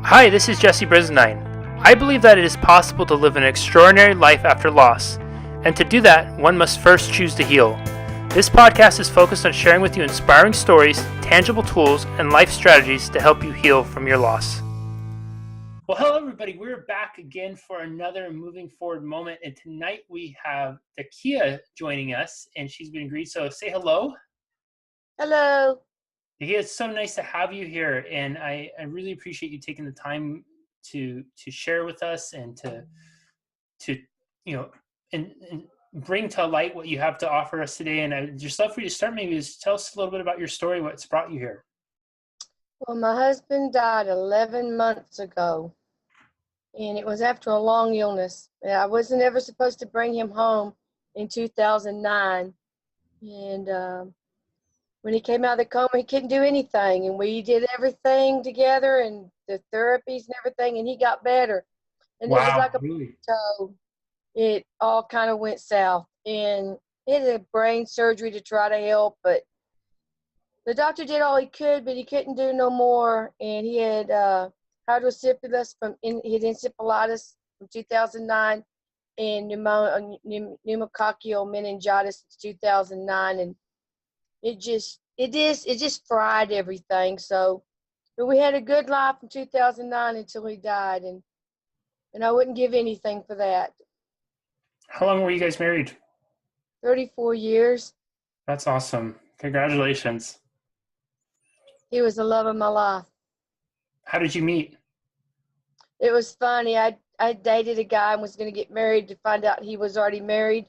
Hi, this is Jesse Brisendine. I believe that it is possible to live an extraordinary life after loss, and to do that, one must first choose to heal. This podcast is focused on sharing with you inspiring stories, tangible tools, and life strategies to help you heal from your loss. Well, hello everybody. We're back again for another moving forward moment, and tonight we have Dakiea joining us, and she's been agreed. So say hello. Hello. Dakiea, it's so nice to have you here, and I really appreciate you taking the time to share with us and to and bring to light what you have to offer us today. And I'd just love for you to start. Maybe just tell us a little bit about your story, what's brought you here. Well, my husband died 11 months ago, and it was after a long illness. I wasn't ever supposed to bring him home in 2009. And when he came out of the coma, he couldn't do anything, and we did everything together and the therapies and everything, and he got better. And it was Wow, like a really? toe. It all kind of went south, and he had a brain surgery to try to help, but the doctor did all he could, but he couldn't do no more. And he had hydrocephalus he had encephalitis from 2009 and pneumococcal meningitis in 2009, and it just fried everything. So, but we had a good life in 2009 until he died, and I wouldn't give anything for that. How long were you guys married? 34 years. That's awesome. Congratulations. He was the love of my life. How did you meet? It was funny. I dated a guy and was going to get married to find out he was already married,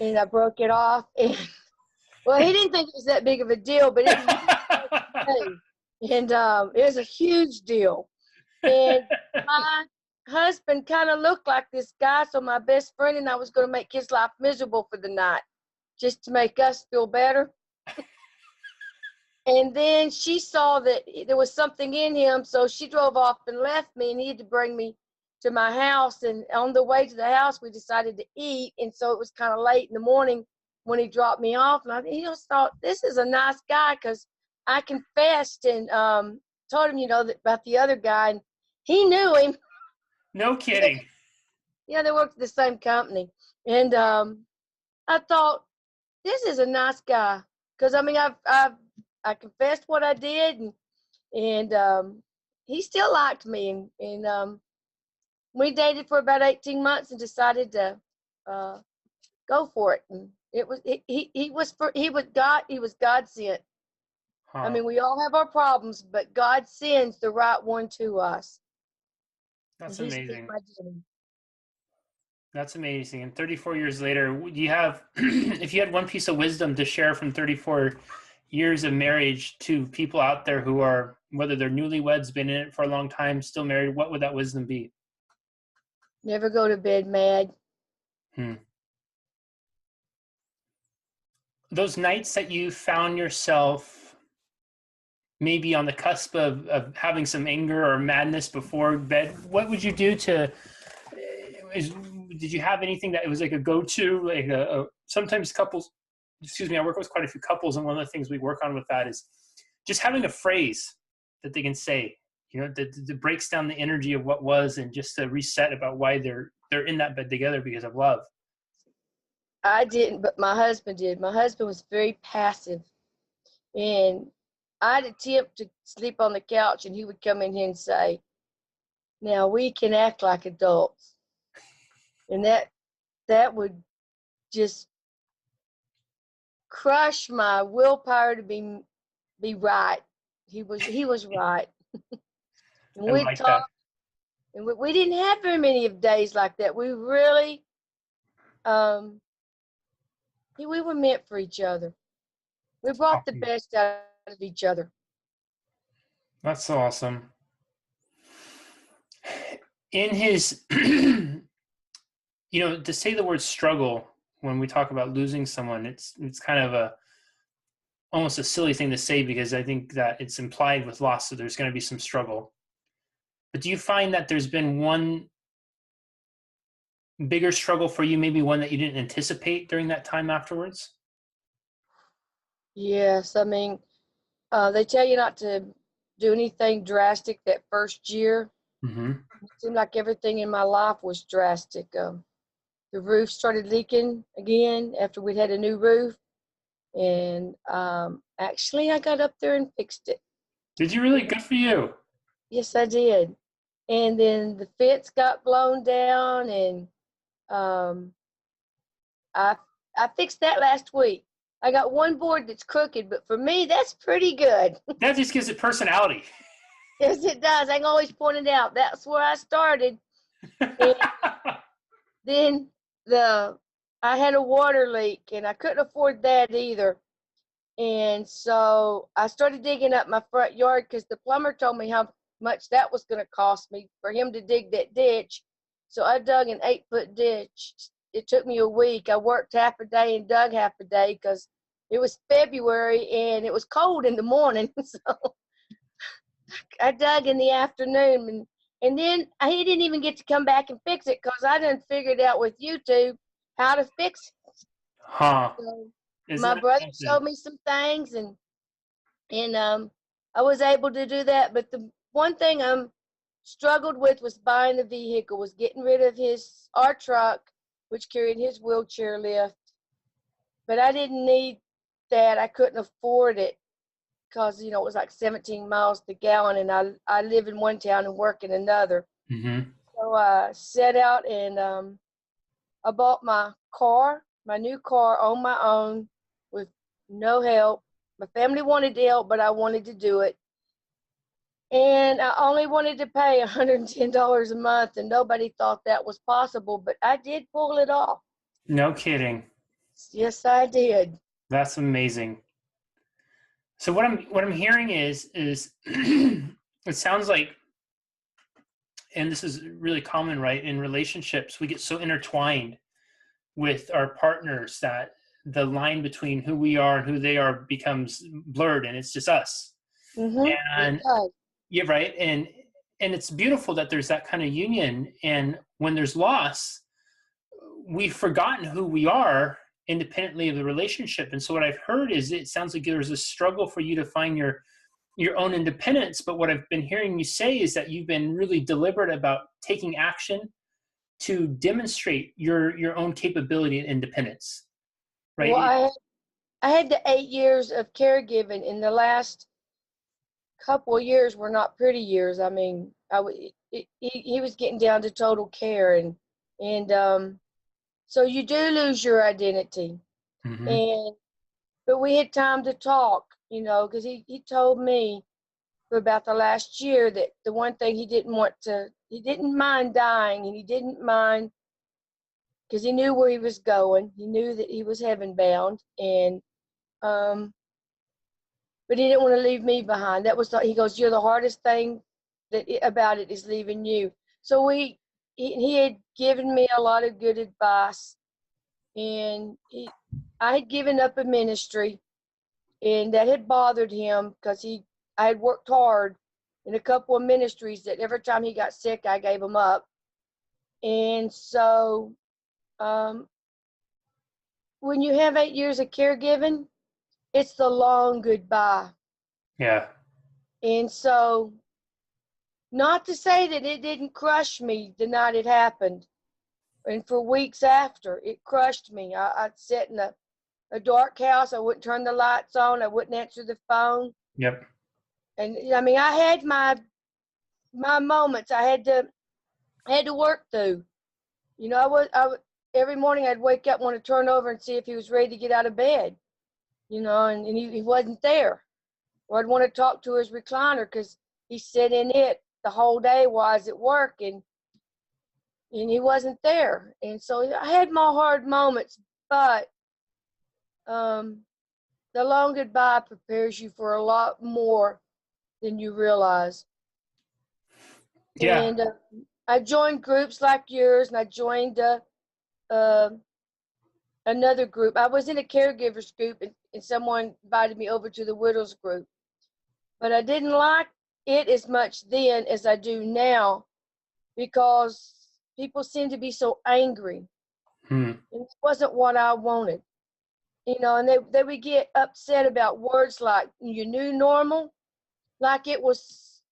and I broke it off. And well, he didn't think it was that big of a deal, but it was, and it was a huge deal. And my husband kind of looked like this guy, so my best friend and I was going to make his life miserable for the night, just to make us feel better. And then she saw that there was something in him, so she drove off and left me, and he had to bring me to my house. And on the way to the house, we decided to eat, and so it was kind of late in the morning when he dropped me off. And I just thought, this is a nice guy, because I confessed and told him, about the other guy, and he knew him. No kidding. Yeah, they worked at the same company. And I thought, this is a nice guy, because I confessed what I did, and he still liked me, and we dated for about 18 months and decided to go for it. And it was he was God sent. Huh. I mean, we all have our problems, but God sends the right one to us. That's And amazing. my journey. That's amazing. And 34 years later, do you have, if you had one piece of wisdom to share from 34 years of marriage to people out there who are, whether they're newlyweds, been in it for a long time, still married, what would that wisdom be? Never go to bed mad. Those nights that you found yourself maybe on the cusp of having some anger or madness before bed, what would you do to, did you have anything that it was like a go-to, like sometimes couples, I work with quite a few couples, and one of the things we work on with that is just having a phrase that they can say, that breaks down the energy of what was, and just to reset about why they're in that bed together because of love. I didn't, but my husband did. My husband was very passive, and I'd attempt to sleep on the couch, and he would come in here and say, "Now we can act like adults," and that would just crush my willpower to be right. He was right. And I we'd like that. talk, and we didn't have very many of days like that. We really, we were meant for each other. We brought the best out of each other. That's so awesome. In his, to say the word struggle when we talk about losing someone, it's kind of almost a silly thing to say, because I think that it's implied with loss, so there's going to be some struggle. But do you find that there's been one bigger struggle for you, maybe one that you didn't anticipate during that time afterwards? Yes, I mean, they tell you not to do anything drastic that first year. Mm-hmm. It seemed like everything in my life was drastic. The roof started leaking again after we'd had a new roof. And actually, I got up there and fixed it. Did you really? Good for you. Yes, I did. And then the fence got blown down, and um, I I fixed that last week. I got one board that's crooked, but for me, that's pretty good. That just gives it personality. Yes, it does. I can always point it out. That's where I started. And then I had a water leak, and I couldn't afford that either. And so I started digging up my front yard because the plumber told me how much that was going to cost me for him to dig that ditch. So I dug an 8-foot ditch. It took me a week. I worked half a day and dug half a day because it was February and it was cold in the morning. So I dug in the afternoon, and then he didn't even get to come back and fix it because I done figured out with YouTube how to fix it. Huh. So Isn't my that brother something? showed me some things, and I was able to do that. But the one thing I'm struggled with was buying the vehicle, was getting rid of our truck, which carried his wheelchair lift. But I didn't need that. I couldn't afford it because it was like 17 miles to the gallon, and I live in one town and work in another. Mm-hmm. So I set out and I bought my new car on my own with no help. My family wanted to help, but I wanted to do it. And I only wanted to pay $110 a month, and nobody thought that was possible, but I did pull it off. No kidding. Yes, I did. That's amazing. So what I'm hearing is it sounds like, and this is really common, right? In relationships, we get so intertwined with our partners that the line between who we are and who they are becomes blurred, and it's just us. It And does. yeah, right. And it's beautiful that there's that kind of union. And when there's loss, we've forgotten who we are independently of the relationship. And so what I've heard is it sounds like there's a struggle for you to find your own independence. But what I've been hearing you say is that you've been really deliberate about taking action to demonstrate your own capability and independence, Well, right? I had the 8 years of caregiving. In the last couple of years were not pretty years. I mean, he was getting down to total care, and so you do lose your identity. Mm-hmm. But we had time to talk, because he told me for about the last year that the one thing he didn't mind dying, and he didn't mind because he knew where he was going. He knew that he was heaven bound, and um, but he didn't want to leave me behind. He goes, "You're the hardest thing about it is leaving you." So he had given me a lot of good advice, and I had given up a ministry, and that had bothered him because I had worked hard in a couple of ministries that every time he got sick, I gave him up. And so um, when you have 8 years of caregiving, it's the long goodbye. Yeah. And so, not to say that it didn't crush me the night it happened, and for weeks after, it crushed me. I'd sit in a dark house. I wouldn't turn the lights on. I wouldn't answer the phone. Yep. And I mean, I had my moments. I had to work through. I would every morning I'd wake up, want to turn over and see if he was ready to get out of bed. And he wasn't there. Or I'd want to talk to his recliner because he sat in it the whole day while I was at work, and he wasn't there. And so I had my hard moments, but um, the long goodbye prepares you for a lot more than you realize. Yeah. And I joined groups like yours, and I joined uh, another group. I was in a caregivers group, and someone invited me over to the widows group. But I didn't like it as much then as I do now because people seem to be so angry. Hmm. And it wasn't what I wanted. And they would get upset about words like your new normal. like it was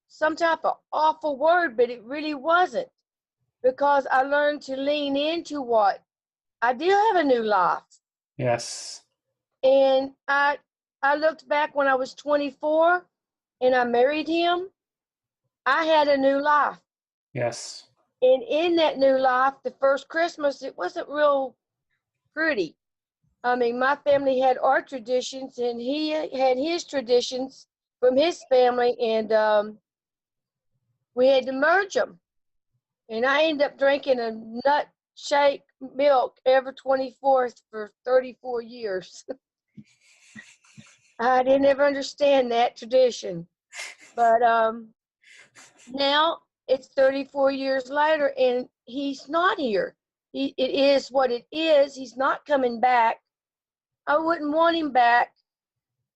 some type of awful word, but it really wasn't, because I learned to lean into what I do have a new life. Yes. And I looked back when I was 24 and I married him. I had a new life. Yes. And in that new life, the first Christmas, it wasn't real pretty. I mean, my family had our traditions and he had his traditions from his family, and we had to merge them. And I ended up drinking a nut shake milk every 24th for 34 years. I didn't ever understand that tradition. But now it's 34 years later and he's not here. It is what it is. He's not coming back. I wouldn't want him back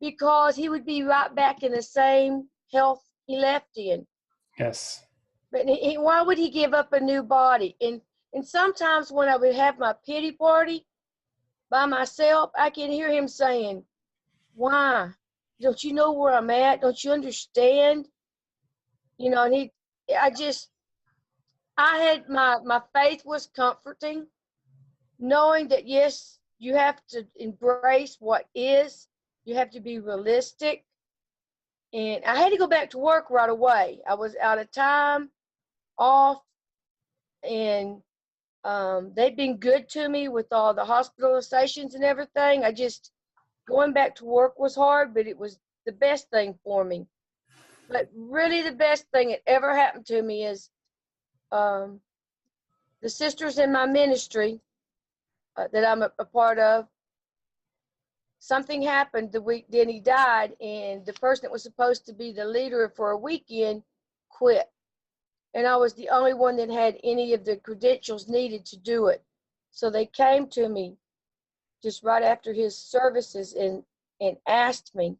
because he would be right back in the same health he left in. Yes. But why would he give up a new body? And sometimes when I would have my pity party by myself, I can hear him saying, "Why? Don't you know where I'm at? Don't you understand?" You know, and I had my faith was comforting, knowing that yes, you have to embrace what is. You have to be realistic. And I had to go back to work right away. I was out of time, off, and they've been good to me with all the hospitalizations and everything. Going back to work was hard, but it was the best thing for me. But really, the best thing that ever happened to me is um, the sisters in my ministry that I'm a part of. Something happened the week then he died, and the person that was supposed to be the leader for a weekend quit. And I was the only one that had any of the credentials needed to do it. So they came to me just right after his services and asked me.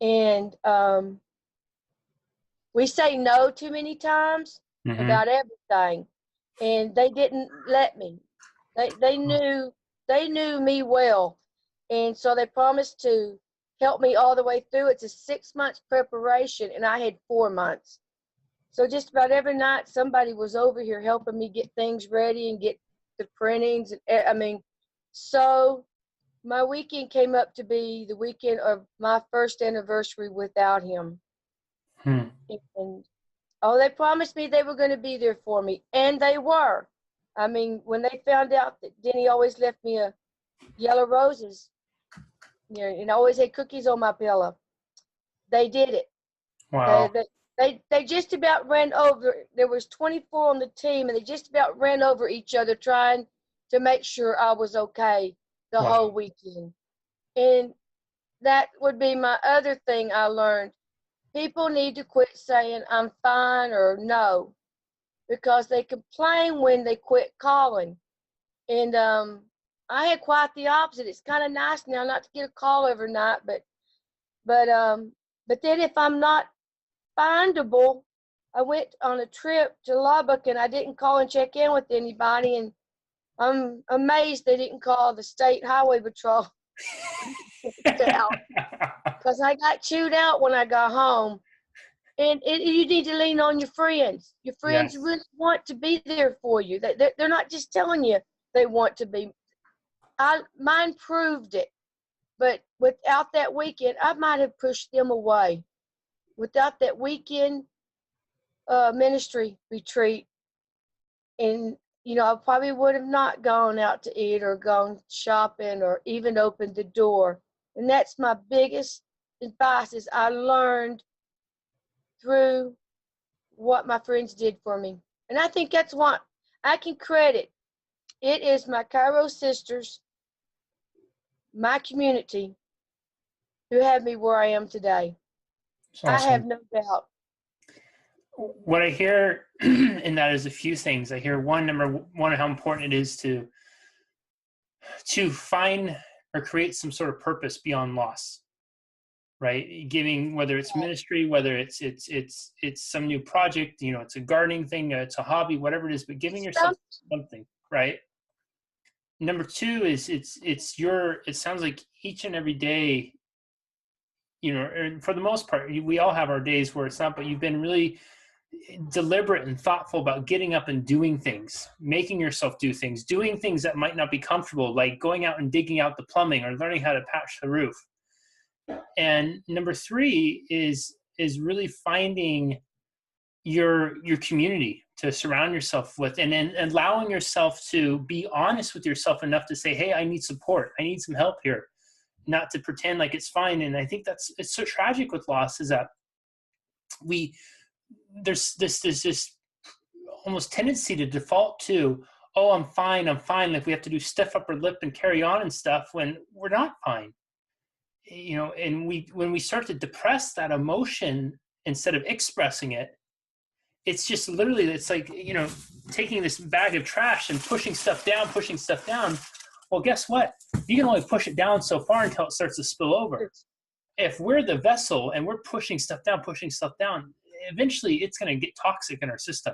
And we say no too many times Mm-hmm. about everything, and they didn't let me. They knew me well, and so they promised to help me all the way through. It's a 6 months preparation, and I had 4 months. So just about every night, somebody was over here helping me get things ready and get the printings. And I mean, so my weekend came up to be the weekend of my first anniversary without him. Hmm. And oh, they promised me they were going to be there for me, and they were. I mean, when they found out that Denny always left me a yellow roses, you know, and I always had cookies on my pillow, they did it. They, Wow. they, they just about ran over. There was 24 on the team, and they just about ran over each other trying to make sure I was okay the whole Wow. weekend. And that would be my other thing I learned. People need to quit saying I'm fine or no, because they complain when they quit calling. And I had quite the opposite. It's kind of nice now not to get a call every night, but but then if I'm not findable, I went on a trip to Lubbock and I didn't call and check in with anybody, and I'm amazed they didn't call the state highway patrol out because I got chewed out when I got home. And you need to lean on your friends. Your friends Yes. really want to be there for you. They're not just telling you they want to be. Mine proved it. But without that weekend, I might have pushed them away. Without that weekend ministry retreat, and I probably would have not gone out to eat or gone shopping or even opened the door. And that's my biggest advice is I learned through what my friends did for me. And I think that's what I can credit. It is my Cairo sisters, my community, who have me where I am today. It's I have awesome. no doubt. What I hear in that is a few things. I hear number one, how important it is to find or create some sort of purpose beyond loss, right? Giving, whether it's ministry, whether it's some new project, it's a gardening thing, it's a hobby, whatever it is, but giving yourself something, right? Number two is it sounds like each and every day and for the most part, we all have our days where it's not, but you've been really deliberate and thoughtful about getting up and doing things, making yourself do things, doing things that might not be comfortable, like going out and digging out the plumbing or learning how to patch the roof. And number three is really finding your community to surround yourself with, and then allowing yourself to be honest with yourself enough to say, hey, I need support. I need some help here, not to pretend like it's fine. And I think it's so tragic with loss, is that there's this almost tendency to default to, oh, I'm fine. Like we have to do stiff upper lip and carry on and stuff when we're not fine. And when we start to depress that emotion instead of expressing it, it's just literally, it's like, taking this bag of trash and pushing stuff down. Well, guess what? You can only push it down so far until it starts to spill over. If we're the vessel and we're pushing stuff down, eventually it's going to get toxic in our system.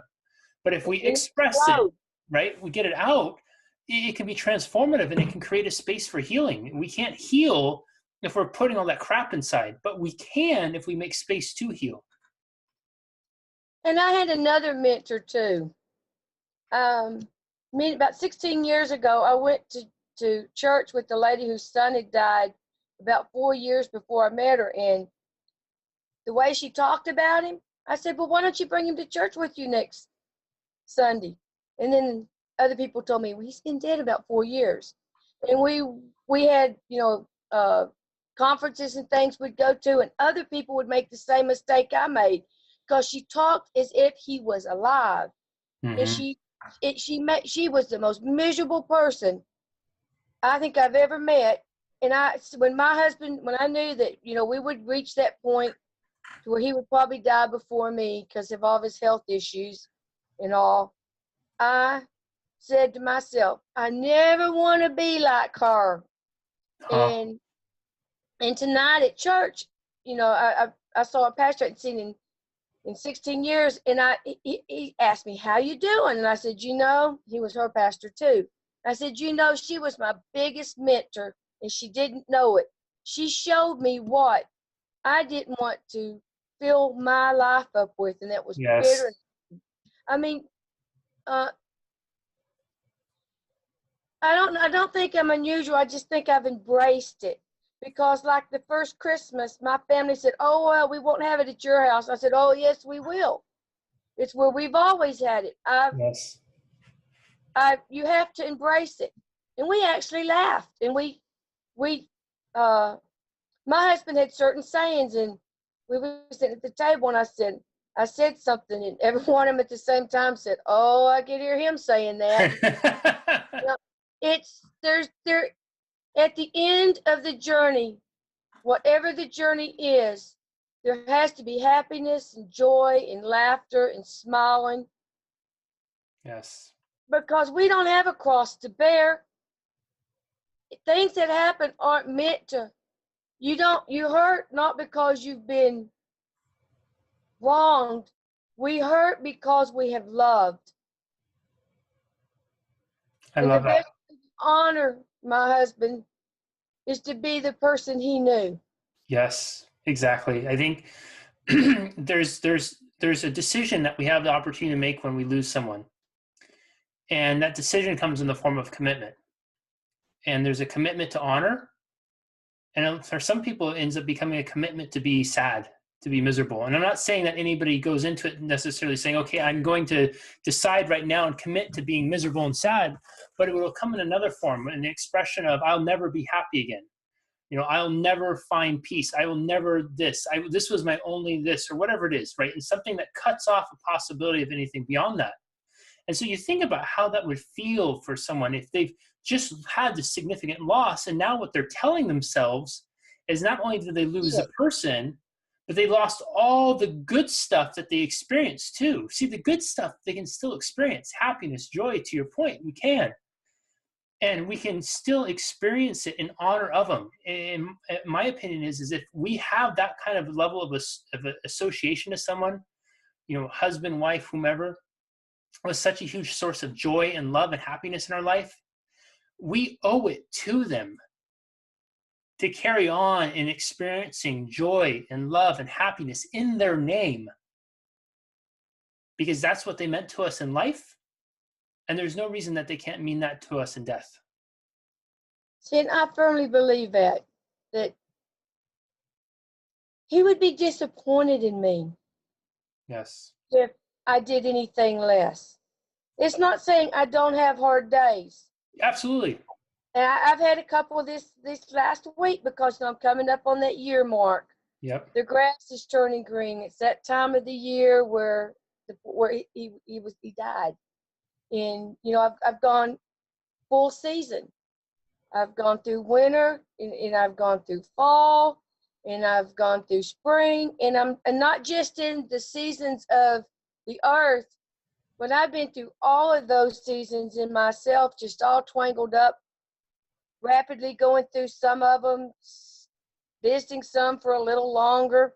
But if we express it, right, we get it out, it can be transformative and it can create a space for healing. We can't heal if we're putting all that crap inside, but we can if we make space to heal. And I had another mentor too. About 16 years ago, I went to church with the lady whose son had died about 4 years before I met her. And the way she talked about him, I said, well, why don't you bring him to church with you next Sunday? And then other people told me, well, he's been dead about 4 years. And we had, conferences and things we'd go to, and other people would make the same mistake I made, because she talked as if he was alive. And she was the most miserable person I think I've ever met. And when I knew that, we would reach that point to where he would probably die before me because of all of his health issues and all, I said to myself, I never want to be like her. And tonight at church, I saw a pastor I hadn't seen in 16 years, and he asked me, how you doing? And I said, he was her pastor too. I said, she was my biggest mentor, and she didn't know it. She showed me what I didn't want to fill my life up with, and that was bitter. I mean, I don't think I'm unusual. I just think I've embraced it. Because like the first Christmas, my family said, oh, well, we won't have it at your house. I said, oh, yes, we will. It's where we've always had it. You have to embrace it. And we actually laughed. And my husband had certain sayings, and we were sitting at the table, and I said something, and every one of them at the same time said, oh, I could hear him saying that. At the end of the journey, whatever the journey is, there has to be happiness and joy and laughter and smiling. Yes. Because we don't have a cross to bear. Things that happen aren't meant to. You hurt not because you've been wronged. We hurt because we have loved. I love that. The best way to honor my husband is to be the person he knew. Yes, exactly. I think there's a decision that we have the opportunity to make when we lose someone. And that decision comes in the form of commitment. And there's a commitment to honor. And for some people, it ends up becoming a commitment to be sad, to be miserable. And I'm not saying that anybody goes into it necessarily saying, okay, I'm going to decide right now and commit to being miserable and sad, but it will come in another form, an expression of, I'll never be happy again. I'll never find peace. I will never this. This was my only this, or whatever it is, right? And something that cuts off a possibility of anything beyond that. And so you think about how that would feel for someone if they've just had this significant loss, and now what they're telling themselves is not only did they lose a person, but they lost all the good stuff that they experienced too. See, the good stuff they can still experience, happiness, joy, to your point, we can. And we can still experience it in honor of them. And my opinion is if we have that kind of level of association to someone, husband, wife, whomever, was such a huge source of joy and love and happiness in our life, we owe it to them to carry on in experiencing joy and love and happiness in their name, because that's what they meant to us in life. And there's no reason that they can't mean that to us in death. See, and I firmly believe that he would be disappointed in me Yes. if I did anything less. It's not saying I don't have hard days. Absolutely. And I've had a couple this last week because I'm coming up on that year mark. Yep. The grass is turning green. It's that time of the year where he died. And I've gone full season. I've gone through winter and I've gone through fall and I've gone through spring, and not just in the seasons of the earth, but I've been through all of those seasons in myself, just all twangled up, rapidly going through some of them, visiting some for a little longer.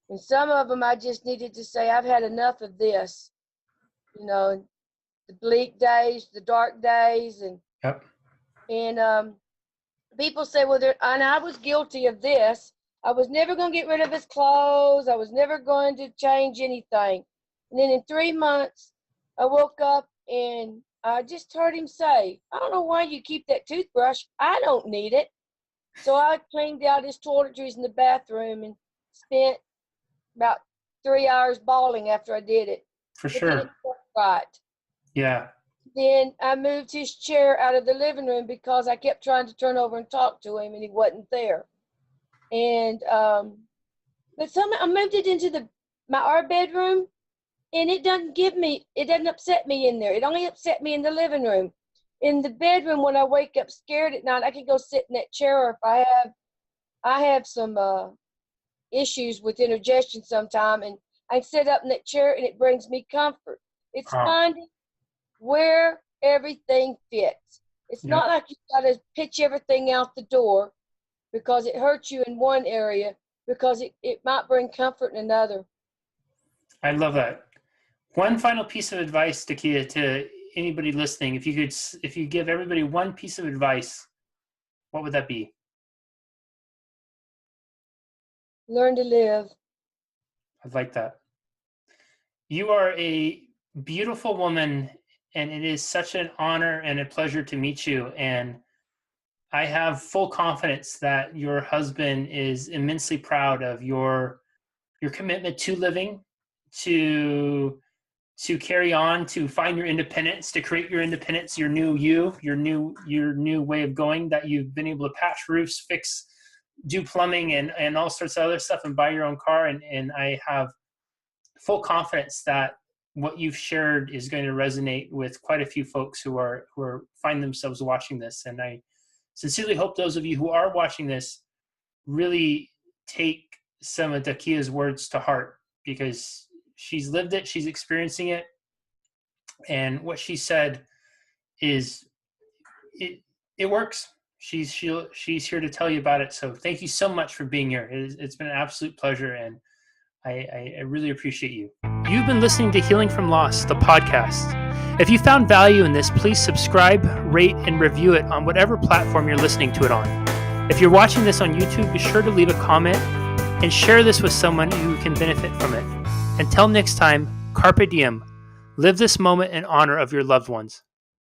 And some of them I just needed to say, I've had enough of this. The bleak days, the dark days, and Yep. People say, well, and I was guilty of this. I was never going to get rid of his clothes. I was never going to change anything. And then in 3 months, I woke up and I just heard him say, I don't know why you keep that toothbrush. I don't need it. So I cleaned out his toiletries in the bathroom and spent about 3 hours bawling after I did it. For sure. Right. Yeah. Then I moved his chair out of the living room because I kept trying to turn over and talk to him and he wasn't there. And but somehow I moved it into our bedroom, and it doesn't upset me in there. It only upset me in the living room. In the bedroom, when I wake up scared at night, I can go sit in that chair. Or if I have some issues with indigestion sometime, and I sit up in that chair and it brings me comfort. It's finding where everything fits. It's not like you got to pitch everything out the door because it hurts you in one area, because it might bring comfort in another. I love that. One final piece of advice, Dakiea, to anybody listening, if you give everybody one piece of advice, what would that be? Learn to live. I like that. You are a beautiful woman, and it is such an honor and a pleasure to meet you. And I have full confidence that your husband is immensely proud of your commitment to living, to carry on, to find your independence, to create your independence, your new way of going, that you've been able to patch roofs, do plumbing and all sorts of other stuff, and buy your own car. And I have full confidence that what you've shared is going to resonate with quite a few folks who find themselves watching this. And I sincerely hope those of you who are watching this really take some of Dakiea's words to heart, because she's lived it, she's experiencing it, and what she said it works. She's here to tell you about it. So thank you so much for being here. It's been an absolute pleasure, and I really appreciate you. You've been listening to Healing from Loss, the podcast. If you found value in this, please subscribe, rate, and review it on whatever platform you're listening to it on. If you're watching this on YouTube, be sure to leave a comment and share this with someone who can benefit from it. Until next time, carpe diem. Live this moment in honor of your loved ones.